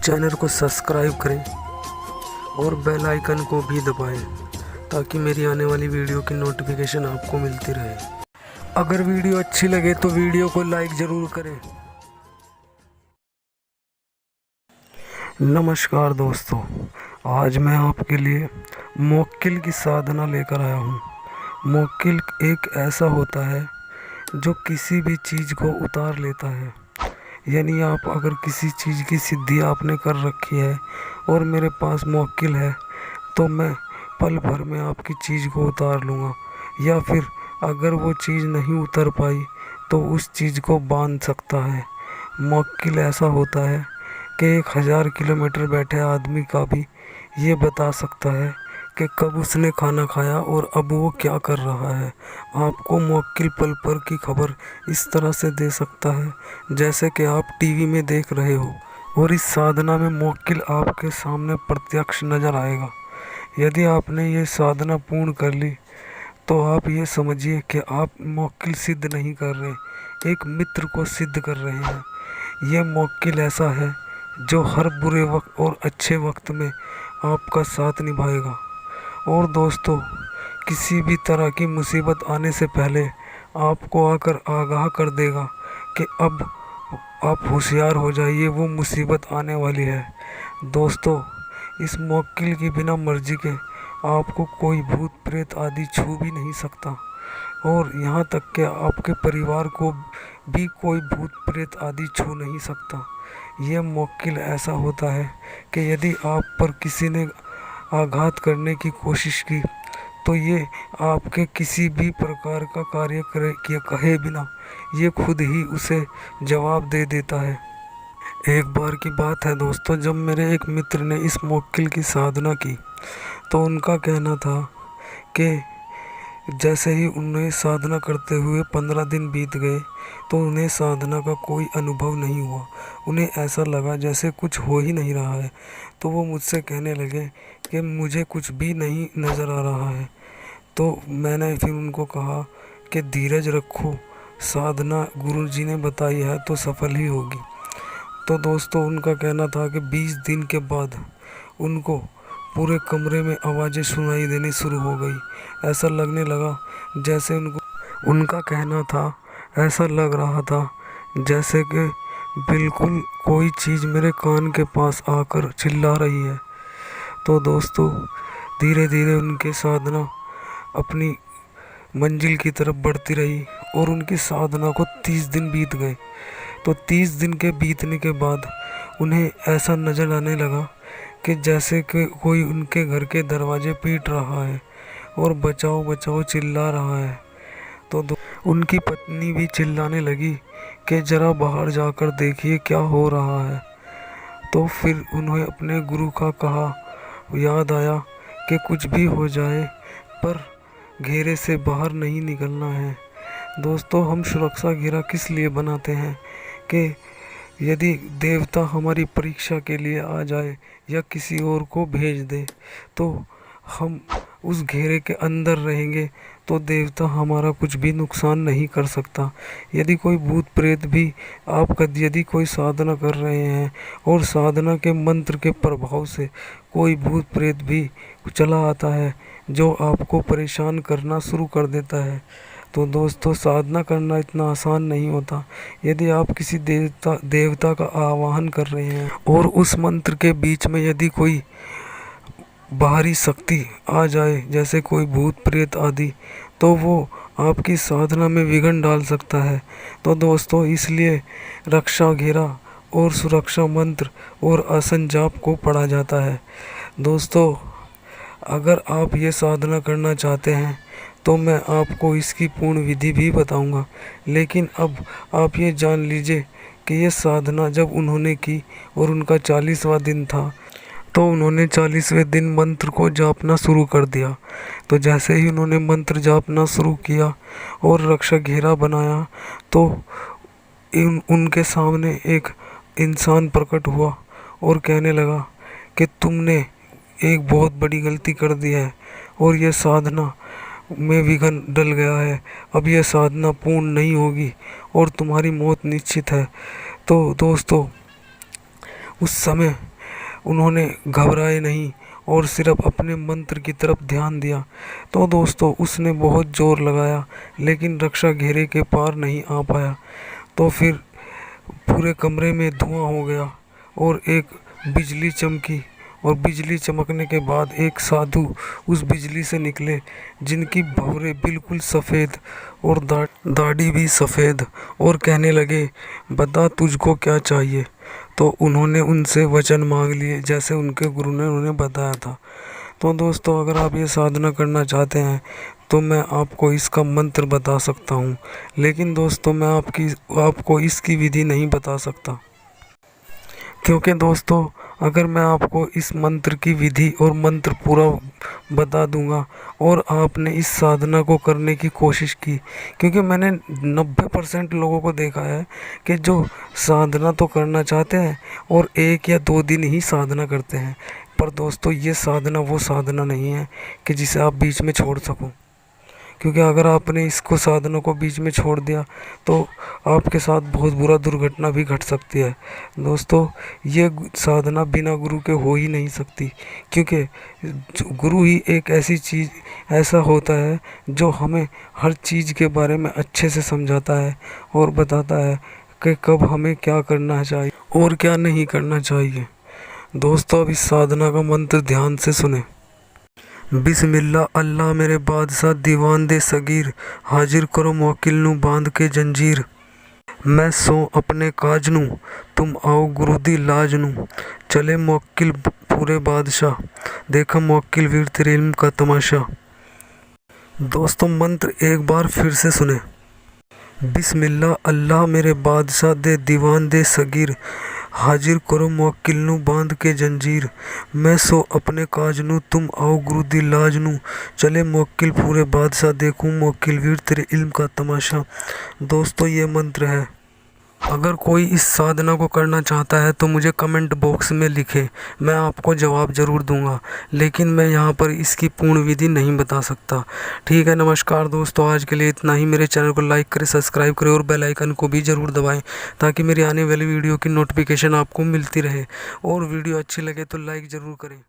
Channel को subscribe करें और बेल आइकन को भी दबाएं ताकि मेरी आने वाली वीडियो की नोटिफिकेशन आपको मिलती रहे। अगर वीडियो अच्छी लगे तो वीडियो को लाइक ज़रूर करें। नमस्कार दोस्तों, आज मैं आपके लिए मौक्किल की साधना लेकर आया हूँ। मौक्किल एक ऐसा होता है जो किसी भी चीज़ को उतार लेता है। यानी आप अगर किसी चीज़ की सिद्धि आपने कर रखी है और मेरे पास मौक्किल है तो मैं पल भर में आपकी चीज़ को उतार लूँगा, या फिर अगर वो चीज़ नहीं उतर पाई तो उस चीज़ को बांध सकता है। मौक्किल ऐसा होता है कि 1000 किलोमीटर बैठे आदमी का भी ये बता सकता है कि कब उसने खाना खाया और अब वो क्या कर रहा है। आपको मौक्किल पल भर की खबर इस तरह से दे सकता है जैसे कि आप टीवी में देख रहे हो, और इस साधना में मौक्किल आपके सामने प्रत्यक्ष नज़र आएगा। यदि आपने ये साधना पूर्ण कर ली तो आप ये समझिए कि आप मौक्किल सिद्ध नहीं कर रहे, एक मित्र को सिद्ध कर रहे हैं। यह मौक्किल ऐसा है जो हर बुरे वक्त और अच्छे वक्त में आपका साथ निभाएगा। और दोस्तों, किसी भी तरह की मुसीबत आने से पहले आपको आकर आगाह कर देगा कि अब आप होशियार हो जाइए, वो मुसीबत आने वाली है। दोस्तों, इस मौक्किल की बिना मर्जी के आपको कोई भूत प्रेत आदि छू भी नहीं सकता, और यहाँ तक कि आपके परिवार को भी कोई भूत प्रेत आदि छू नहीं सकता। यह मौक्किल ऐसा होता है कि यदि आप पर किसी ने आघात करने की कोशिश की तो ये आपके किसी भी प्रकार का कार्य कहे बिना ये खुद ही उसे जवाब दे देता है। एक बार की बात है दोस्तों, जब मेरे एक मित्र ने इस मौक्किल की साधना की तो उनका कहना था कि जैसे ही उन्हें साधना करते हुए 15 दिन बीत गए तो उन्हें साधना का कोई अनुभव नहीं हुआ। उन्हें ऐसा लगा जैसे कुछ हो ही नहीं रहा है। तो वो मुझसे कहने लगे कि मुझे कुछ भी नहीं नज़र आ रहा है। तो मैंने फिर उनको कहा कि धीरज रखो, साधना गुरु जी ने बताई है तो सफल ही होगी। तो दोस्तों, उनका कहना था कि 20 दिन के बाद उनको पूरे कमरे में आवाज़ें सुनाई देनी शुरू हो गई। ऐसा लगने लगा जैसे उनका कहना था, ऐसा लग रहा था जैसे कि बिल्कुल कोई चीज़ मेरे कान के पास आकर चिल्ला रही है। तो दोस्तों, धीरे धीरे उनकी साधना अपनी मंजिल की तरफ बढ़ती रही और उनकी साधना को 30 दिन बीत गए। तो 30 दिन के बीतने के बाद उन्हें ऐसा नज़र आने लगा कि जैसे कि कोई उनके घर के दरवाजे पीट रहा है और बचाओ बचाओ चिल्ला रहा है। तो उनकी पत्नी भी चिल्लाने लगी कि ज़रा बाहर जाकर देखिए क्या हो रहा है। तो फिर उन्हें अपने गुरु का कहा याद आया कि कुछ भी हो जाए पर घेरे से बाहर नहीं निकलना है। दोस्तों, हम सुरक्षा घेरा किस लिए बनाते हैं कि यदि देवता हमारी परीक्षा के लिए आ जाए या किसी और को भेज दे तो हम उस घेरे के अंदर रहेंगे तो देवता हमारा कुछ भी नुकसान नहीं कर सकता। यदि कोई भूत प्रेत भी आपका यदि कोई साधना कर रहे हैं और साधना के मंत्र के प्रभाव से कोई भूत प्रेत भी चला आता है जो आपको परेशान करना शुरू कर देता है, तो दोस्तों, साधना करना इतना आसान नहीं होता। यदि आप किसी देवता का आवाहन कर रहे हैं और उस मंत्र के बीच में यदि कोई बाहरी शक्ति आ जाए जैसे कोई भूत प्रेत आदि, तो वो आपकी साधना में विघ्न डाल सकता है। तो दोस्तों, इसलिए रक्षा घेरा और सुरक्षा मंत्र और आसन जाप को पढ़ा जाता है। दोस्तों, अगर आप ये साधना करना चाहते हैं तो मैं आपको इसकी पूर्ण विधि भी बताऊंगा, लेकिन अब आप ये जान लीजिए कि ये साधना जब उन्होंने की और उनका 40वां दिन था तो उन्होंने 40वें दिन मंत्र को जापना शुरू कर दिया। तो जैसे ही उन्होंने मंत्र जापना शुरू किया और रक्षा घेरा बनाया तो उनके सामने एक इंसान प्रकट हुआ और कहने लगा कि तुमने एक बहुत बड़ी गलती कर दी है और यह साधना में विघ्न डल गया है। अब यह साधना पूर्ण नहीं होगी और तुम्हारी मौत निश्चित है। तो दोस्तों, उस समय उन्होंने घबराए नहीं और सिर्फ अपने मंत्र की तरफ ध्यान दिया। तो दोस्तों उसने बहुत जोर लगाया लेकिन रक्षा घेरे के पार नहीं आ पाया। तो फिर पूरे कमरे में धुआं हो गया और एक बिजली चमकी, और बिजली चमकने के बाद एक साधु उस बिजली से निकले जिनकी भौरें बिल्कुल सफ़ेद और दाढ़ी भी सफ़ेद, और कहने लगे, बता तुझको क्या चाहिए। तो उन्होंने उनसे वचन मांग लिए जैसे उनके गुरु ने उन्हें बताया था। तो दोस्तों अगर आप ये साधना करना चाहते हैं तो मैं आपको इसका मंत्र बता सकता हूँ, लेकिन दोस्तों मैं आपको इसकी विधि नहीं बता सकता, क्योंकि दोस्तों अगर मैं आपको इस मंत्र की विधि और मंत्र पूरा बता दूंगा और आपने इस साधना को करने की कोशिश की, क्योंकि मैंने 90% लोगों को देखा है कि जो साधना तो करना चाहते हैं और 1 या 2 दिन ही साधना करते हैं, पर दोस्तों ये साधना वो साधना नहीं है कि जिसे आप बीच में छोड़ सको। क्योंकि अगर आपने इसको साधना को बीच में छोड़ दिया तो आपके साथ बहुत बुरा दुर्घटना भी घट सकती है। दोस्तों ये साधना बिना गुरु के हो ही नहीं सकती, क्योंकि गुरु ही एक ऐसी चीज़ ऐसा होता है जो हमें हर चीज़ के बारे में अच्छे से समझाता है और बताता है कि कब हमें क्या करना चाहिए और क्या नहीं करना चाहिए। दोस्तों अब इस साधना का मंत्र ध्यान से सुने। बिस्मिल्लाह अल्लाह मेरे बादशाह दीवान दे सगीर, हाजिर करो मोकिल नू बांध के जंजीर। मैं सो अपने काज नू, तुम आओ गुरु दी लाज नू। चले मोकिल पूरे बादशाह, देखा मोकिल वीर तेरे इल्म का तमाशा। दोस्तों मंत्र एक बार फिर से सुने। बिस्मिल्लाह अल्लाह मेरे बादशाह दे दीवान दे सगीर, हाजिर करो मोकिल नू बांध के जंजीर। मैं सो अपने काज नू, तुम आओ गुरु दी लाज नू। चले मोकिल पूरे बादशाह, देखूं मोकिल वीर तेरे इल्म का तमाशा। दोस्तों ये मंत्र है। अगर कोई इस साधना को करना चाहता है तो मुझे कमेंट बॉक्स में लिखे, मैं आपको जवाब ज़रूर दूंगा, लेकिन मैं यहाँ पर इसकी पूर्ण विधि नहीं बता सकता। ठीक है, नमस्कार दोस्तों, आज के लिए इतना ही। मेरे चैनल को लाइक करें, सब्सक्राइब करें और बेल आइकन को भी ज़रूर दबाएं ताकि मेरी आने वाली वीडियो की नोटिफिकेशन आपको मिलती रहे। और वीडियो अच्छी लगे तो लाइक ज़रूर करें।